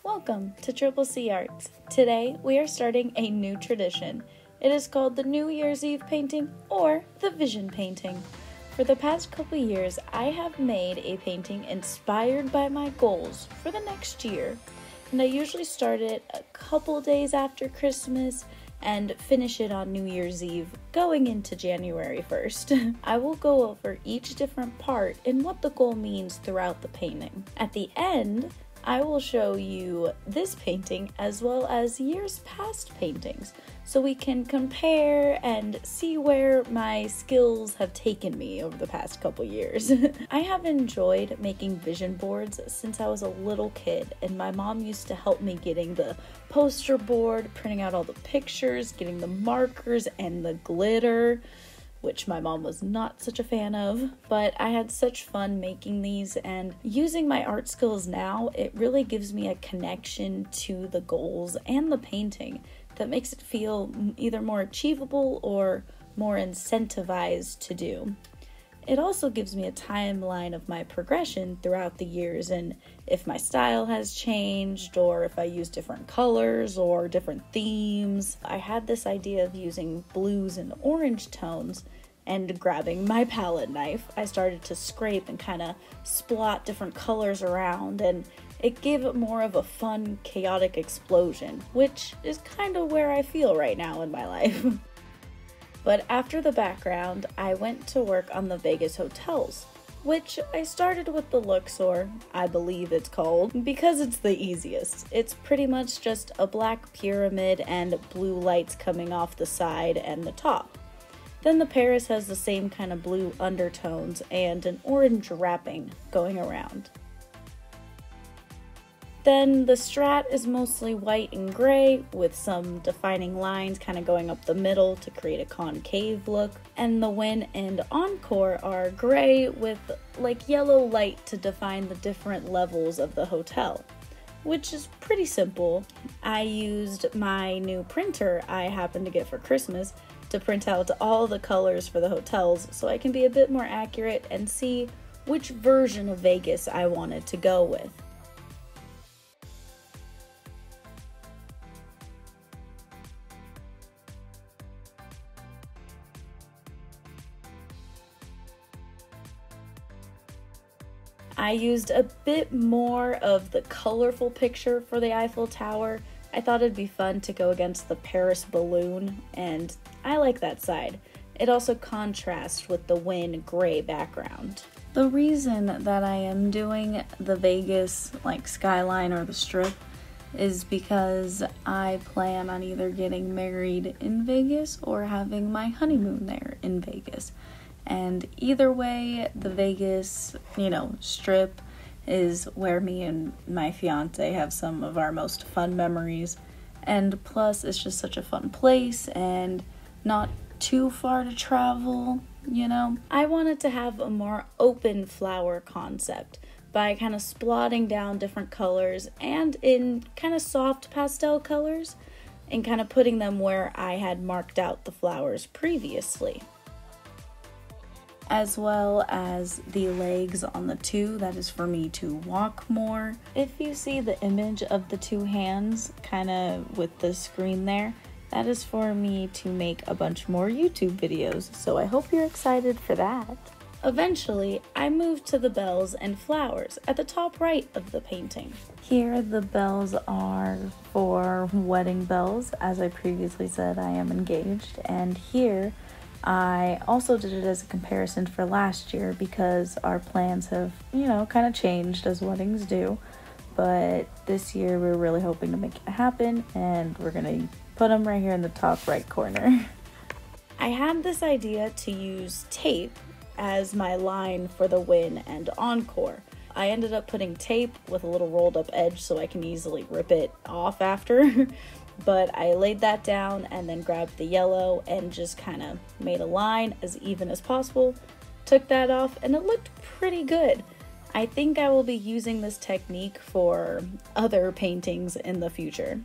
Welcome to Triple C Arts. Today we are starting a new tradition. It is called the New Year's Eve painting or the Vision painting. For the past couple years, I have made a painting inspired by my goals for the next year. And I usually start it a couple days after Christmas and finish it on New Year's Eve, going into January 1st. I will go over each different part and what the goal means throughout the painting. At the end, I will show you this painting as well as years past paintings, so we can compare and see where my skills have taken me over the past couple years. I have enjoyed making vision boards since I was a little kid, and my mom used to help me getting the poster board, printing out all the pictures, getting the markers and the glitter, which my mom was not such a fan of, but I had such fun making these, and using my art skills now, it really gives me a connection to the goals and the painting that makes it feel either more achievable or more incentivized to do. It also gives me a timeline of my progression throughout the years and if my style has changed or if I use different colors or different themes. I had this idea of using blues and orange tones, and grabbing my palette knife, I started to scrape and kind of splot different colors around, and it gave it more of a fun, chaotic explosion, which is kind of where I feel right now in my life. But after the background, I went to work on the Vegas hotels, which I started with the Luxor, I believe it's called, because it's the easiest. It's pretty much just a black pyramid and blue lights coming off the side and the top. Then the Paris has the same kind of blue undertones and an orange wrapping going around. Then the Strat is mostly white and gray with some defining lines kind of going up the middle to create a concave look. And the Win and Encore are gray with like yellow light to define the different levels of the hotel, which is pretty simple. I used my new printer I happened to get for Christmas to print out all the colors for the hotels so I can be a bit more accurate and see which version of Vegas I wanted to go with. I used a bit more of the colorful picture for the Eiffel Tower. I thought it'd be fun to go against the Paris balloon, and I like that side. It also contrasts with the Win gray background. The reason that I am doing the Vegas skyline or the Strip is because I plan on either getting married in Vegas or having my honeymoon there in Vegas. And either way, the Vegas, Strip is where me and my fiance have some of our most fun memories. And plus, it's just such a fun place and not too far to travel, I wanted to have a more open flower concept by kind of splotting down different colors and in kind of soft pastel colors and kind of putting them where I had marked out the flowers previously, as well as the legs on the two. That is for me to walk more. If you see the image of the two hands kind of with the screen there, that is for me to make a bunch more YouTube videos, so I hope you're excited for that. Eventually, I moved to the bells and flowers at the top right of the painting. Here, the bells are for wedding bells. As I previously said, I am engaged, and here I also did it as a comparison for last year because our plans have, kind of changed as weddings do. But this year we're really hoping to make it happen, and we're going to put them right here in the top right corner. I had this idea to use tape as my line for the Win and Encore. I ended up putting tape with a little rolled up edge so I can easily rip it off after. But I laid that down and then grabbed the yellow and just kind of made a line as even as possible, took that off, and it looked pretty good. I think I will be using this technique for other paintings in the future.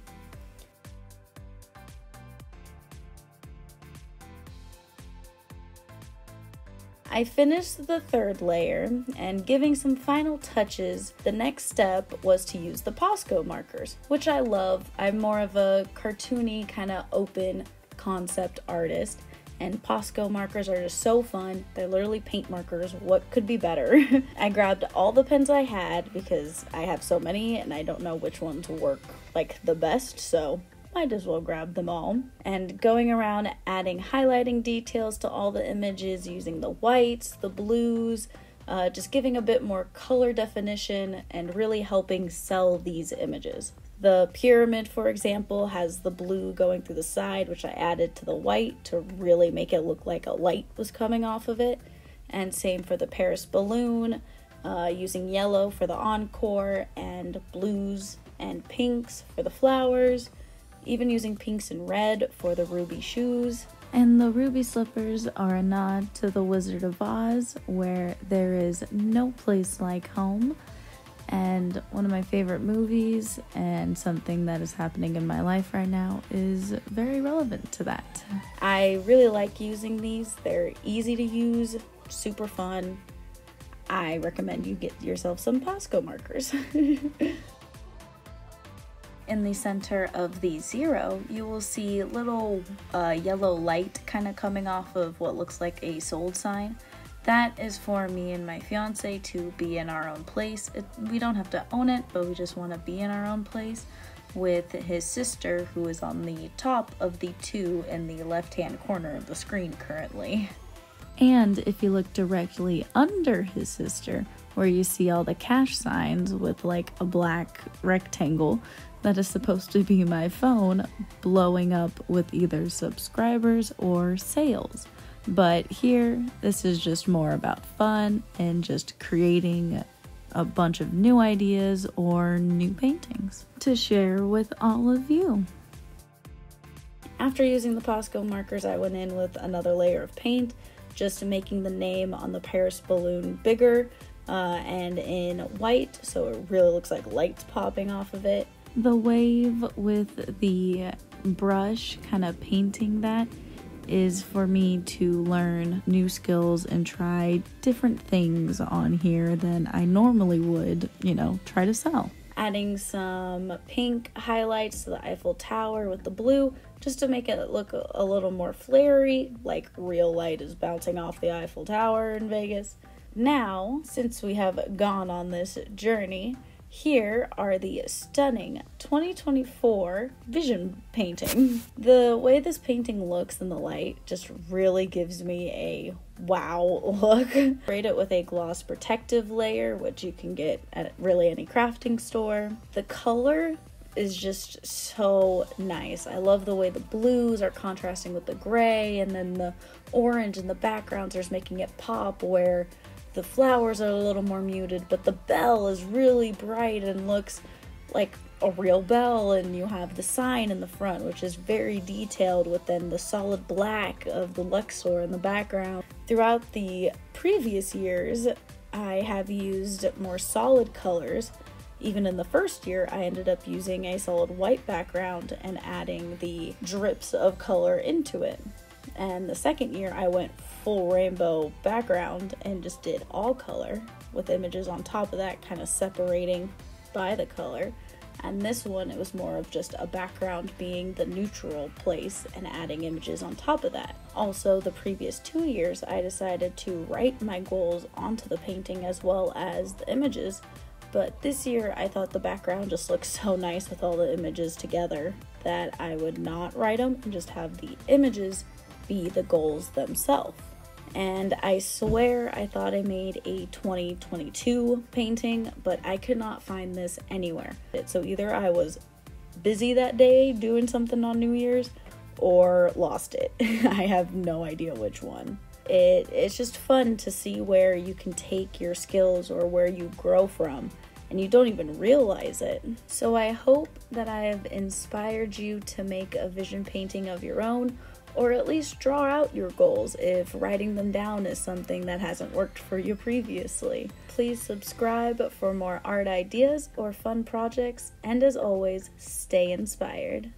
I finished the third layer, and giving some final touches, the next step was to use the Posco markers, which I love. I'm more of a cartoony kind of open concept artist, and Posco markers are just so fun. They're literally paint markers. What could be better? I grabbed all the pens I had because I have so many and I don't know which ones work like the best, so might as well grab them all. And going around adding highlighting details to all the images using the whites, the blues, just giving a bit more color definition and really helping sell these images. The pyramid, for example, has the blue going through the side, which I added to the white to really make it look like a light was coming off of it. And same for the Paris balloon, using yellow for the encore and blues and pinks for the flowers, even using pinks and red for the ruby shoes. And the ruby slippers are a nod to the Wizard of Oz, where there is no place like home. And one of my favorite movies and something that is happening in my life right now is very relevant to that. I really like using these. They're easy to use, super fun. I recommend you get yourself some Posco markers. In the center of the zero, you will see little yellow light kind of coming off of what looks like a sold sign. That is for me and my fiance to be in our own place. We don't have to own it, but we just want to be in our own place with his sister, who is on the top of the 2 in the left-hand corner of the screen currently. And if you look directly under his sister, where you see all the cash signs with like a black rectangle, that is supposed to be my phone blowing up with either subscribers or sales. But here, this is just more about fun and just creating a bunch of new ideas or new paintings to share with all of you. After using the Posco markers, I went in with another layer of paint, just making the name on the Paris balloon bigger and in white, so it really looks like lights popping off of it. The wave with the brush kind of painting that is for me to learn new skills and try different things on here than I normally would, try to sell. Adding some pink highlights to the Eiffel Tower with the blue, just to make it look a little more flary, like real light is bouncing off the Eiffel Tower in Vegas. Now, since we have gone on this journey, here are the stunning 2024 Vision painting. The way this painting looks in the light just really gives me a wow look. Sprayed it with a gloss protective layer, which you can get at really any crafting store. The color is just so nice. I love the way the blues are contrasting with the gray, and then the orange in the backgrounds is making it pop, where the flowers are a little more muted, but the bell is really bright and looks like a real bell, and you have the sign in the front, which is very detailed, with then the solid black of the Luxor in the background. Throughout the previous years, I have used more solid colors. Even in the first year, I ended up using a solid white background and adding the drips of color into it. And the second year, I went full rainbow background and just did all color with images on top of that, kind of separating by the color. And this one, it was more of just a background being the neutral place and adding images on top of that. Also, the previous 2 years, I decided to write my goals onto the painting as well as the images. But this year, I thought the background just looked so nice with all the images together that I would not write them and just have the images be the goals themselves. And I swear I thought I made a 2022 painting, but I could not find this anywhere. So either I was busy that day doing something on New Year's or lost it. I have no idea which one. It's just fun to see where you can take your skills or where you grow from, and you don't even realize it. So I hope that I have inspired you to make a vision painting of your own, or at least draw out your goals if writing them down is something that hasn't worked for you previously. Please subscribe for more art ideas or fun projects, and as always, stay inspired.